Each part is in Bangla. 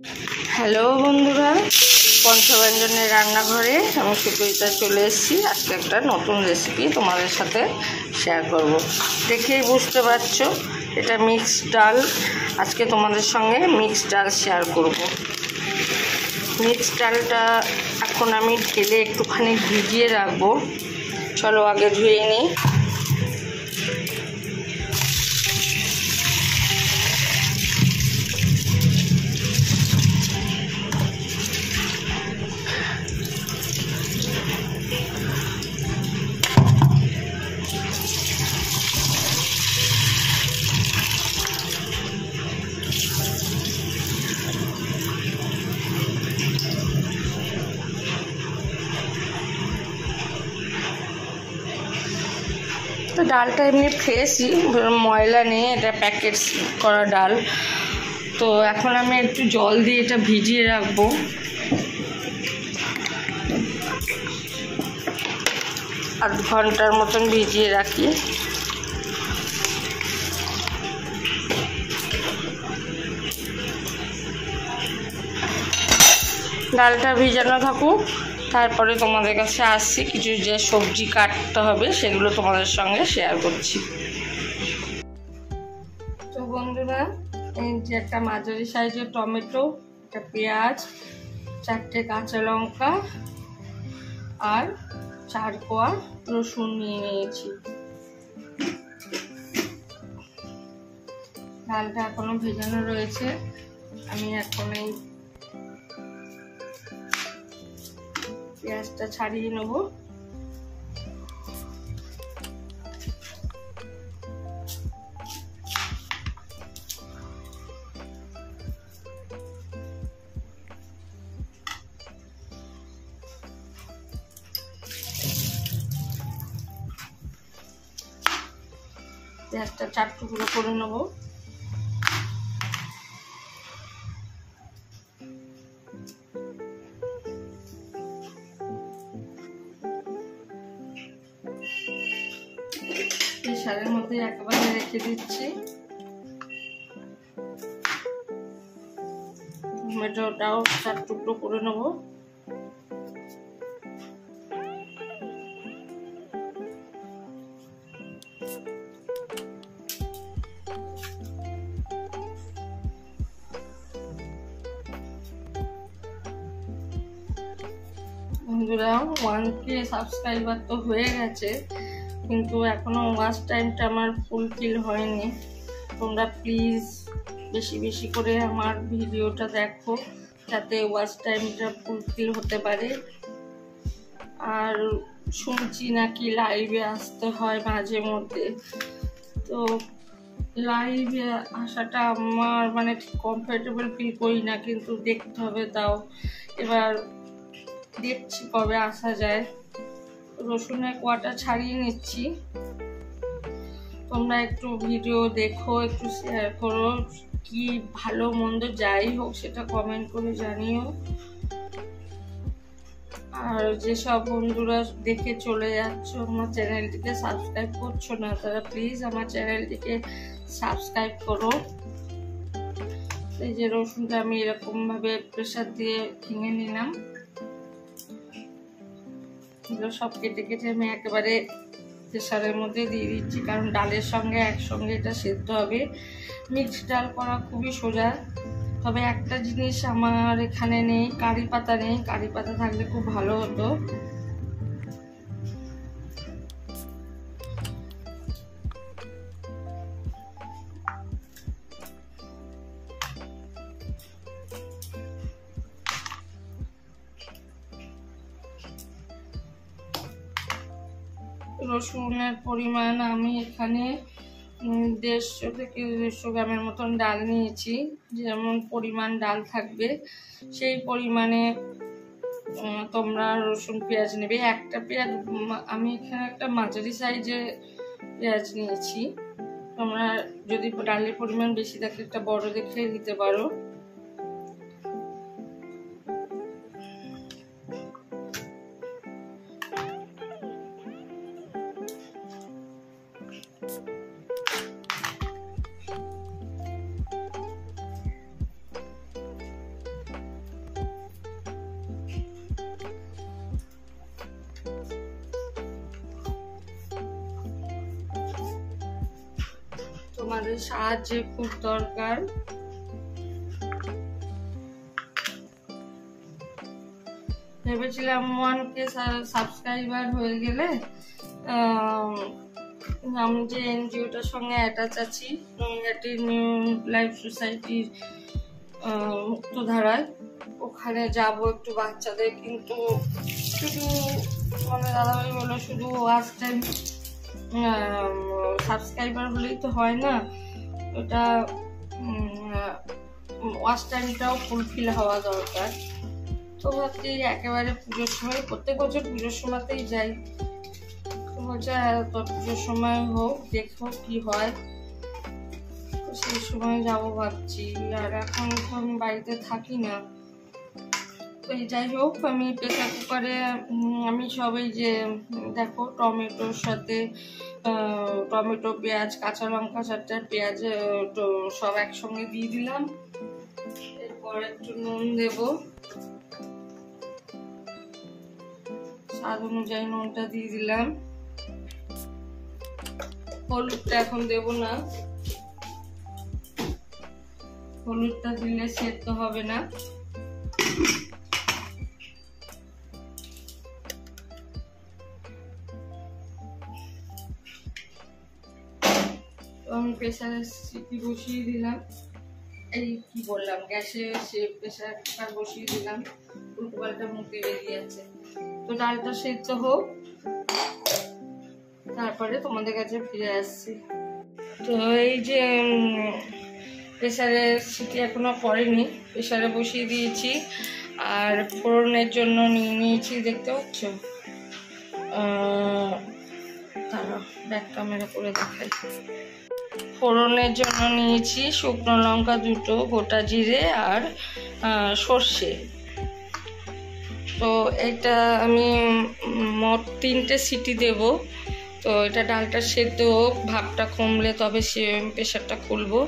হ্যালো বন্ধুরা, পঞ্চব্যঞ্জনের রান্নাঘরে আমি সুপ্রিতা চলে এসেছি। আজকে একটা নতুন রেসিপি তোমাদের সাথে শেয়ার করব। দেখেই বুঝতে পারছো এটা মিক্সড ডাল। আজকে তোমাদের সঙ্গে মিক্সড ডাল শেয়ার করব। মিক্সড ডালটা এখন আমি ঢেলে একটুখানি ভিজিয়ে রাখবো। চলো আগে ধুয়ে নিই। তো ডালটা এমনি ফ্রেশই, ময়লা নেই, এটা প্যাকেট করা ডাল। তো এখন আমি একটু জল দিয়ে এটা ভিজিয়ে রাখবো। আধ ঘন্টার মতন ভিজিয়ে রাখি। ডালটা ভিজানো থাকুক, তারপরে তোমাদের কাছে আসছি। কিছু যে সবজি কাটতে হবে সেগুলো তোমাদের সঙ্গে শেয়ার করছি। তো বন্ধুরা, এই যে একটা মাঝারি সাইজের টমেটো, একটা পেঁয়াজ, 4টে কাঁচা লঙ্কা আর 4 কোয়া রসুন নিয়ে নিয়েছি। ডালটা এখনো ভেজানো রয়েছে। আমি এখন এই পেঁয়াজটা ছাড়িয়ে নেব। পেঁয়াজটা 4 টুকরো করে নেব। প্রেসারের মধ্যে একেবারে রেখে দিচ্ছি। টমেটোটাও 4 টুকরো করে নেব। বন্ধুরা, 1K সাবস্ক্রাইবার তো হয়ে গেছে, কিন্তু এখনো ওয়াচ টাইমটা আমার ফুলফিল হয়নি। তোমরা প্লিজ বেশি বেশি করে আমার ভিডিওটা দেখো, যাতে ওয়াচ টাইমটা ফুলফিল হতে পারে। আর শুনছি নাকি লাইভে আসতে হয় মাঝে মধ্যে, তো লাইভে আসাটা আমার মানে ঠিক কমফোর্টেবল ফিল করি না, কিন্তু দেখতে হবে। তাও এবার দেখছি কবে আসা যায়। রসুনের কোয়াটা ছাড়িয়ে নিচ্ছি। তোমরা একটু ভিডিও দেখো, একটু শেয়ার করো, কি ভালো মন্দ যাই হোক সেটা কমেন্ট করে জানিও। আর যেসব বন্ধুরা দেখে চলে যাচ্ছ, আমার চ্যানেলটিকে সাবস্ক্রাইব করছো না, তারা প্লিজ আমার চ্যানেলটিকে সাবস্ক্রাইব করো। এই যে রসুনটা আমি এরকম ভাবে প্রেসার দিয়ে ভেঙে নিলাম। এগুলো সব কেটে কেটে আমি একেবারে প্রেসারের মধ্যে দিয়ে দিচ্ছি, কারণ ডালের সঙ্গে একসঙ্গে এটা সেদ্ধ হবে। মিক্সড ডাল করা খুবই সোজা, তবে একটা জিনিস আমার এখানে নেই, কারি পাতা নেই। কারি পাতা থাকলে খুব ভালো হতো। রসুনের পরিমাণ আমি এখানে 150 থেকে 200 গ্রামের মতন ডাল নিয়েছি। যেমন পরিমাণ ডাল থাকবে সেই পরিমাণে তোমরা রসুন পেঁয়াজ নেবে। একটা পেঁয়াজ, আমি এখানে একটা মাঝারি সাইজের পেঁয়াজ নিয়েছি। তোমরা যদি ডালের পরিমাণ বেশি থাকে একটা বড় দেখে দিতে পারো। তোমাদের সাহায্যে খুব দরকার। ভেবেছিলাম 1K সাবস্ক্রাইবার হয়ে গেলে আমি যে এনজিওটার সঙ্গে অ্যাটাচ আছি, নৈহাটি নিউ লাইফ সোসাইটির মুক্তধারায়, ওখানে যাব একটু বাচ্চাদের, কিন্তু শুধু মানে দাদাভাই বললো শুধু ওয়াচ টাইম সাবস্ক্রাইবার হলেই তো হয় না, ওটা ওয়াচ টাইমটাও ফুলফিল হওয়া দরকার। তো ভাবছি একেবারে পুজোর সময়, প্রত্যেক বছর পুজোর সময়তেই যাই, তো বলছে তো পুজোর সময় হোক, দেখো কি হয়, তো সেই সময় যাবো ভাবছি। আর এখন তো আমি বাড়িতে থাকি না, তো যাই হোক আমি প্রেসার কুকারে আমি সবাই যে দেখো টমেটোর সাথে টমেটো, পেঁয়াজ, কাঁচা লঙ্কা, 4টা পেঁয়াজ তো সব একসঙ্গে দিয়ে দিলাম। এরপর একটু নুন দেব, স্বাদ অনুযায়ী নুনটা দিয়ে দিলাম। হলুদটা এখন দেব না, হলুদটা দিলে সেদ্ধ হবে না। আমি প্রেসারে সিটি বসিয়ে দিলাম, এই কি বললাম, গ্যাসে প্রেসার কুকার বসিয়ে দিলাম, উল্টো পাল্টা মুখে বেরিয়ে আছে। তো ডালটা সেদ্ধ হোক, তারপরে তোমাদের কাছে ফিরে আসছি। তো এই যে প্রেসারে সিটি এখনো পড়েনি, প্রেসারে বসিয়ে দিয়েছি। আর ফোড়নের জন্য নিয়ে নিয়েছি, দেখতে পাচ্ছ, তারা ব্যাক ক্যামেরা করে দেখাই। ফোড়নের জন্য নিয়েছি শুকনো লঙ্কা 2টো, গোটা জিরে আর সর্ষে। তো এটা আমি মোট 3টে সিটি দেব। তো এটা ডালটা সেদ্ধ হোক, ভাপটা কমলে তবে সে প্রেসারটা খুলবো।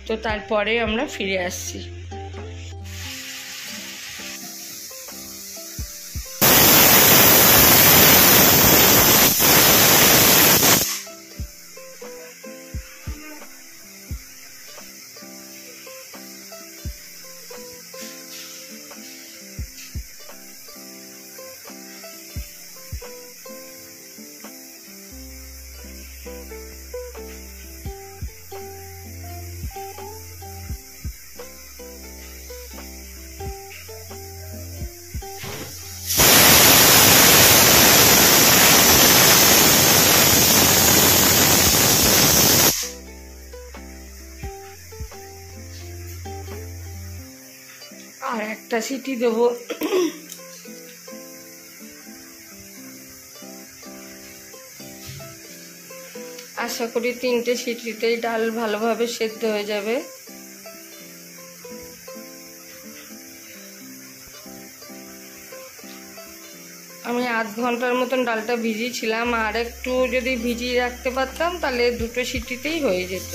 তো তারপরে আমরা ফিরে আসছি। আর একটা সিটি দেবো। আশা করি 3টে সিটিতেই ডাল ভালোভাবে সেদ্ধ হয়ে যাবে। আমি আধ ঘন্টার মতন ডালটা ভিজিয়েছিলাম, আর একটু যদি ভিজিয়ে রাখতে পারতাম তাহলে 2টো সিটিতেই হয়ে যেত।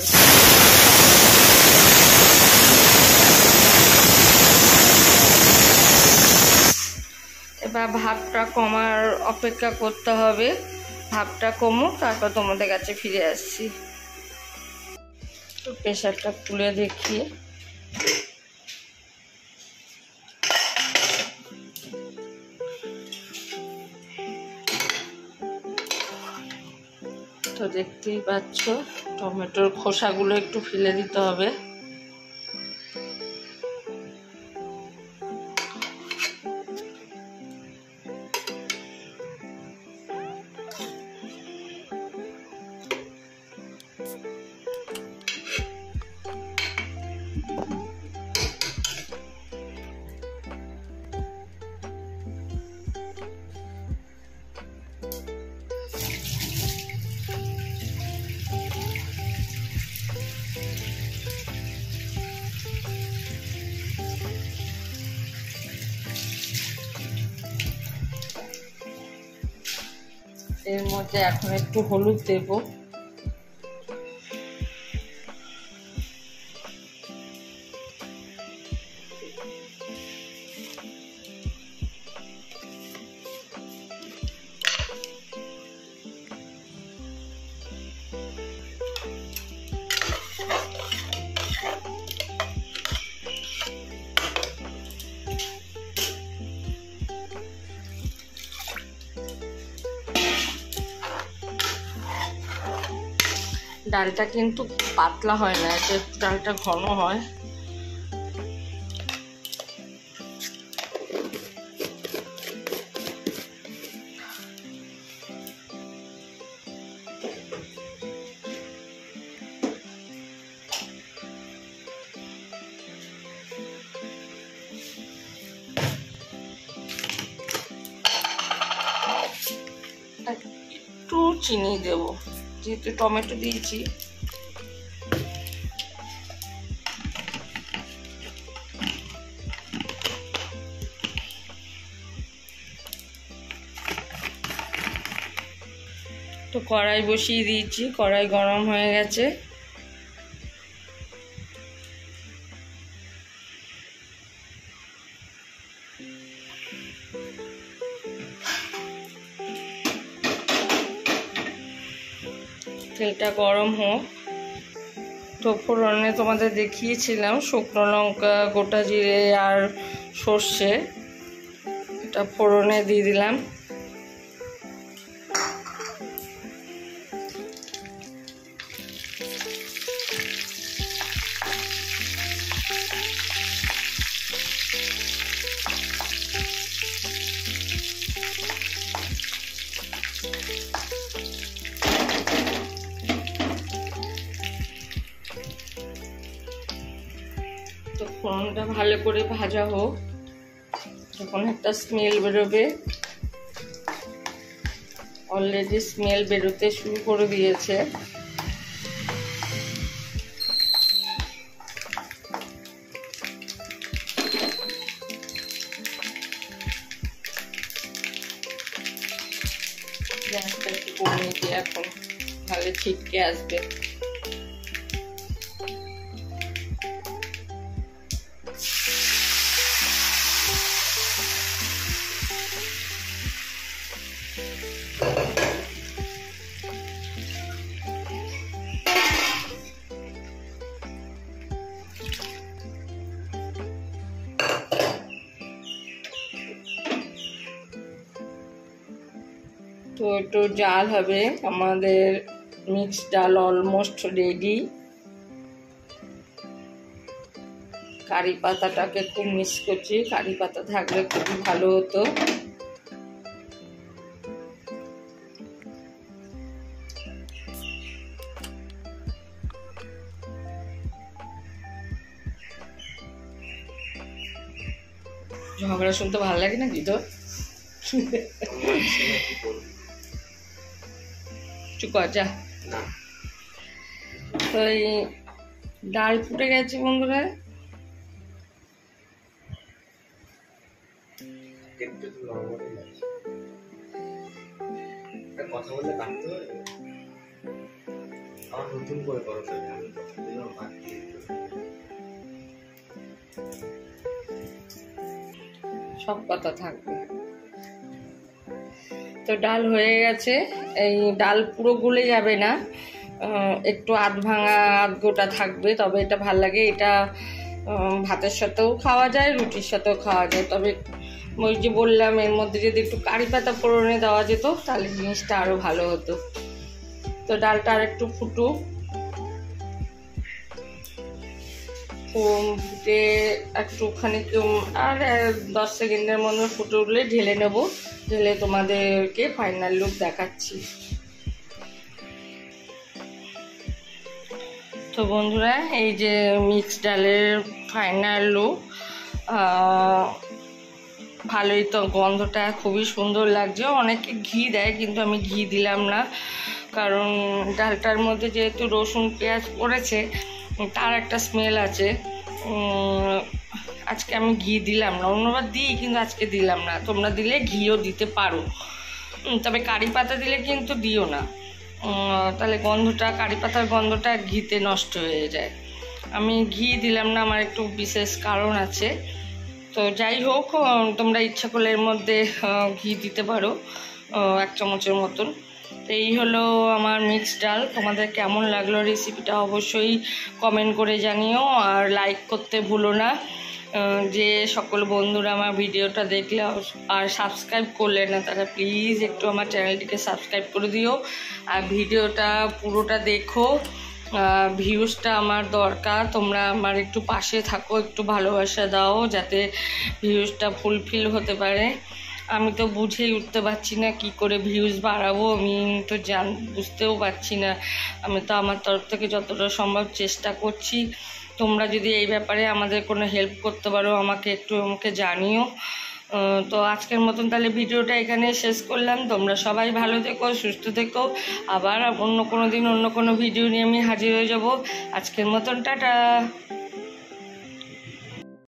এবার ভাপটা কমার অপেক্ষা করতে হবে, ভাপটা কমুক, তারপর তোমাদের কাছে ফিরে আসছি। তো প্রেসারটা খুলে দেখি, তো দেখতেই পাচ্ছ টমেটোর খোসাগুলো একটু ফেলে দিতে হবে। এর মধ্যে এখন একটু হলুদ দেব, ডালটা কিন্তু পাতলা হয় না, এটা একটু ডালটা ঘন হয়। একটু চিনি দেব, যেহেতু টমেটো দিয়েছি। তো কড়াই বসিয়ে দিয়েছি, কড়াই গরম হয়ে গেছে। তেলটা গরম হোক। তো ফোড়নে তোমাদের দেখিয়েছিলাম শুকনো লঙ্কা, গোটা জিরে আর সর্ষে, এটা ফোড়নে দিয়ে দিলাম। তো ফোড়নটা ভালো করে ভাজা হোক, যখন একটা স্মেল বেরোবে, অলরেডি স্মেল বেরোতে শুরু করে দিয়েছে। গ্যাসটা একটু কমিয়ে দিয়ে এখন ভালো ছিটকে আসবে। তো একটু জাল হবে, আমাদের মিক্স ডাল অলমোস্ট রেডি। কারি পাতাটাকে খুব মিস করছি, কারি পাতা থাকলে খুবই ভালো হতো। ঝগড়া শুনতে ভালো লাগে নাকি তোর? চুপ কর যা। তো এই ডাল ফুটে গেছে বন্ধুরা। কথা বললে কাটতে পারবে? আমার নতুন করে করো, সব কথা থাকবে। তো ডাল হয়ে গেছে। এই ডাল পুরো গলে যাবে না, একটু আধ ভাঙা আধ গোটা থাকবে, তবে এটা ভাল লাগে। এটা ভাতের সাথেও খাওয়া যায়, রুটির সাথেও খাওয়া যায়। তবে ওই যে বললাম, এর মধ্যে যদি একটু কারি পাতা ফোড়নে দেওয়া যেত তাহলে জিনিসটা আরো ভালো হতো। তো ডালটা আর একটু ফুটুক, ফুটে একটুখানি আর 10 সেকেন্ডের মধ্যে ফুটে উঠলে ঢেলে নেব। ঢেলে তোমাদেরকে ফাইনাল লুক দেখাচ্ছি। তো বন্ধুরা, এই যে মিক্স ডালের ফাইনাল লুক। ভালোই তো, গন্ধটা খুবই সুন্দর লাগছে। অনেকে ঘি দেয়, কিন্তু আমি ঘি দিলাম না, কারণ ডালটার মধ্যে যেহেতু রসুন পেঁয়াজ পড়েছে তার একটা স্মেল আছে। আজকে আমি ঘি দিলাম না, অন্যবার দিই কিন্তু আজকে দিলাম না। তোমরা দিলে ঘিও দিতে পারো, তবে কারি পাতা দিলে কিন্তু দিও না, তাহলে গন্ধটা, কারি পাতার গন্ধটা ঘিতে নষ্ট হয়ে যায়। আমি ঘি দিলাম না, আমার একটু বিশেষ কারণ আছে। তো যাই হোক, তোমরা ইচ্ছা করলে এর মধ্যে ঘি দিতে পারো 1 চামচের মতন। তো এই হলো আমার মিক্সড ডাল। তোমাদের কেমন লাগলো রেসিপিটা অবশ্যই কমেন্ট করে জানিও, আর লাইক করতে ভুলো না। যে সকল বন্ধুরা আমার ভিডিওটা দেখলে আর সাবস্ক্রাইব করলে না, তারা প্লিজ একটু আমার চ্যানেলটিকে সাবস্ক্রাইব করে দিও আর ভিডিওটা পুরোটা দেখো। ভিউজটা আমার দরকার, তোমরা আমার একটু পাশে থাকো, একটু ভালোবাসা দাও যাতে ভিউজটা ফুলফিল হতে পারে। আমি তো বুঝেই উঠতে পারছি না কি করে ভিউজ বাড়াবো, আমি তো বুঝতেও পারছি না। আমি তো আমার তরফ থেকে যতটা সম্ভব চেষ্টা করছি। তোমরা যদি এই ব্যাপারে আমাদের কোনো হেল্প করতে পারো আমাকে জানিও। তো আজকের মতন তাহলে ভিডিওটা এখানে শেষ করলাম। তোমরা সবাই ভালো থেকো, সুস্থ থেকো। আবার অন্য কোনো দিন অন্য কোনো ভিডিও নিয়ে আমি হাজির হয়ে যাব। আজকের মতন টাটা।